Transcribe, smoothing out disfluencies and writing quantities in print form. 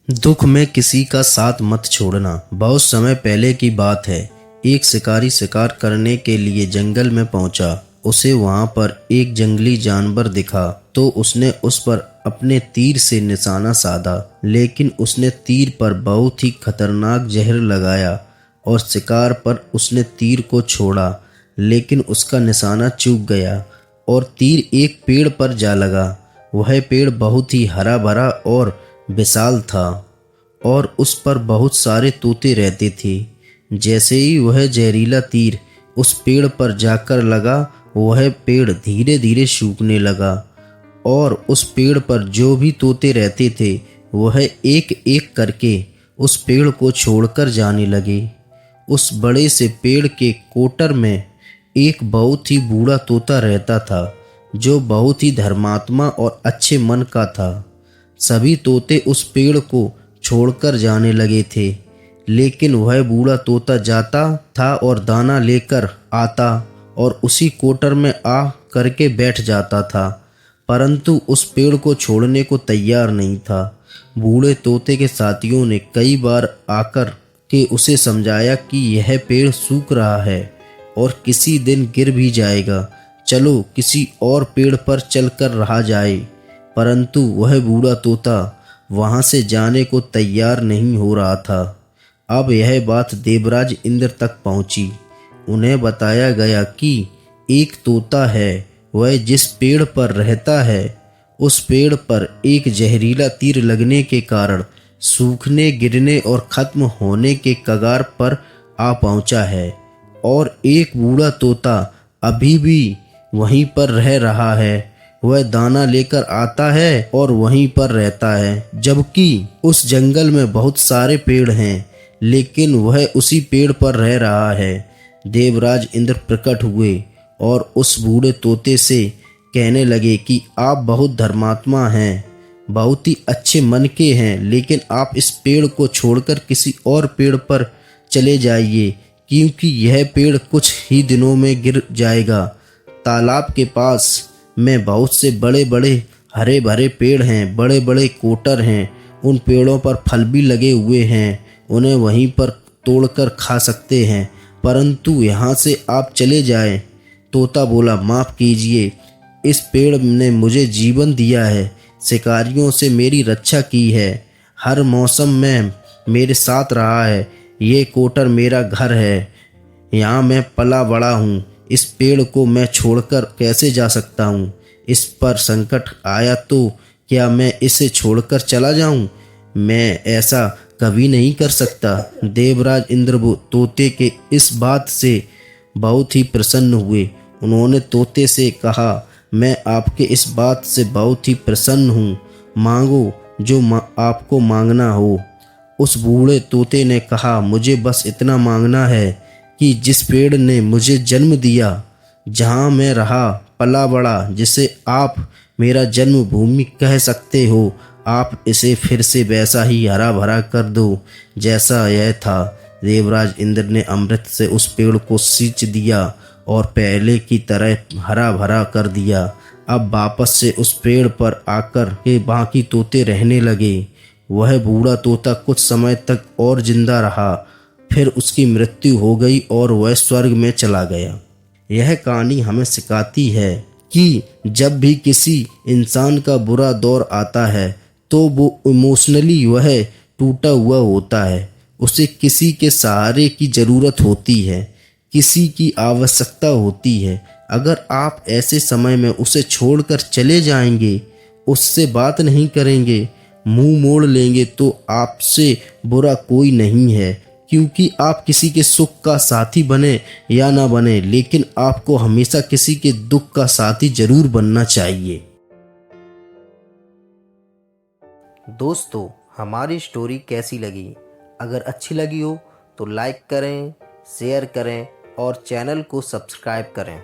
दुख में किसी का साथ मत छोड़ना। बहुत समय पहले की बात है। एक शिकारी शिकार करने के लिए जंगल में पहुंचा। उसे वहां पर एक जंगली जानवर दिखा तो उसने उस पर अपने तीर से निशाना साधा, लेकिन उसने तीर पर बहुत ही खतरनाक जहर लगाया और शिकार पर उसने तीर को छोड़ा, लेकिन उसका निशाना चूक गया और तीर एक पेड़ पर जा लगा। वह पेड़ बहुत ही हरा भरा और विशाल था और उस पर बहुत सारे तोते रहते थे। जैसे ही वह जहरीला तीर उस पेड़ पर जाकर लगा, वह पेड़ धीरे धीरे सूखने लगा और उस पेड़ पर जो भी तोते रहते थे वह एक एक करके उस पेड़ को छोड़कर जाने लगे। उस बड़े से पेड़ के कोटर में एक बहुत ही बूढ़ा तोता रहता था, जो बहुत ही धर्मात्मा और अच्छे मन का था। सभी तोते उस पेड़ को छोड़कर जाने लगे थे, लेकिन वह बूढ़ा तोता जाता था और दाना लेकर आता और उसी कोटर में आ करके बैठ जाता था, परंतु उस पेड़ को छोड़ने को तैयार नहीं था। बूढ़े तोते के साथियों ने कई बार आकर के उसे समझाया कि यह पेड़ सूख रहा है और किसी दिन गिर भी जाएगा, चलो किसी और पेड़ पर चलकर रहा जाए, परंतु वह बूढ़ा तोता वहां से जाने को तैयार नहीं हो रहा था। अब यह बात देवराज इंद्र तक पहुंची। उन्हें बताया गया कि एक तोता है, वह जिस पेड़ पर रहता है उस पेड़ पर एक जहरीला तीर लगने के कारण सूखने, गिरने और खत्म होने के कगार पर आ पहुंचा है और एक बूढ़ा तोता अभी भी वहीं पर रह रहा है। वह दाना लेकर आता है और वहीं पर रहता है, जबकि उस जंगल में बहुत सारे पेड़ हैं, लेकिन वह उसी पेड़ पर रह रहा है। देवराज इंद्र प्रकट हुए और उस बूढ़े तोते से कहने लगे कि आप बहुत धर्मात्मा हैं, बहुत ही अच्छे मन के हैं, लेकिन आप इस पेड़ को छोड़कर किसी और पेड़ पर चले जाइए, क्योंकि यह पेड़ कुछ ही दिनों में गिर जाएगा। तालाब के पास में बहुत से बड़े बड़े हरे भरे पेड़ हैं, बड़े बड़े कोटर हैं, उन पेड़ों पर फल भी लगे हुए हैं, उन्हें वहीं पर तोड़कर खा सकते हैं, परंतु यहाँ से आप चले जाएं। तोता बोला, माफ़ कीजिए, इस पेड़ ने मुझे जीवन दिया है, शिकारियों से मेरी रक्षा की है, हर मौसम में मेरे साथ रहा है, ये कोटर मेरा घर है, यहाँ मैं पला बड़ा हूँ, इस पेड़ को मैं छोड़कर कैसे जा सकता हूँ? इस पर संकट आया तो क्या मैं इसे छोड़कर चला जाऊँ? मैं ऐसा कभी नहीं कर सकता। देवराज इंद्र तोते के इस बात से बहुत ही प्रसन्न हुए। उन्होंने तोते से कहा, मैं आपके इस बात से बहुत ही प्रसन्न हूँ, मांगो जो आपको मांगना हो। उस बूढ़े तोते ने कहा, मुझे बस इतना मांगना है कि जिस पेड़ ने मुझे जन्म दिया, जहाँ मैं रहा पला बड़ा, जिसे आप मेरा जन्मभूमि कह सकते हो, आप इसे फिर से वैसा ही हरा भरा कर दो जैसा यह था। देवराज इंद्र ने अमृत से उस पेड़ को सींच दिया और पहले की तरह हरा भरा कर दिया। अब वापस से उस पेड़ पर आकर के बाकी तोते रहने लगे। वह बूढ़ा तोता कुछ समय तक और जिंदा रहा, फिर उसकी मृत्यु हो गई और वह स्वर्ग में चला गया। यह कहानी हमें सिखाती है कि जब भी किसी इंसान का बुरा दौर आता है तो वो इमोशनली वह टूटा हुआ होता है, उसे किसी के सहारे की ज़रूरत होती है, किसी की आवश्यकता होती है। अगर आप ऐसे समय में उसे छोड़कर चले जाएंगे, उससे बात नहीं करेंगे, मुंह मोड़ लेंगे, तो आपसे बुरा कोई नहीं है, क्योंकि आप किसी के सुख का साथी बने या ना बने, लेकिन आपको हमेशा किसी के दुख का साथी जरूर बनना चाहिए। दोस्तों, हमारी स्टोरी कैसी लगी? अगर अच्छी लगी हो तो लाइक करें, शेयर करें और चैनल को सब्सक्राइब करें।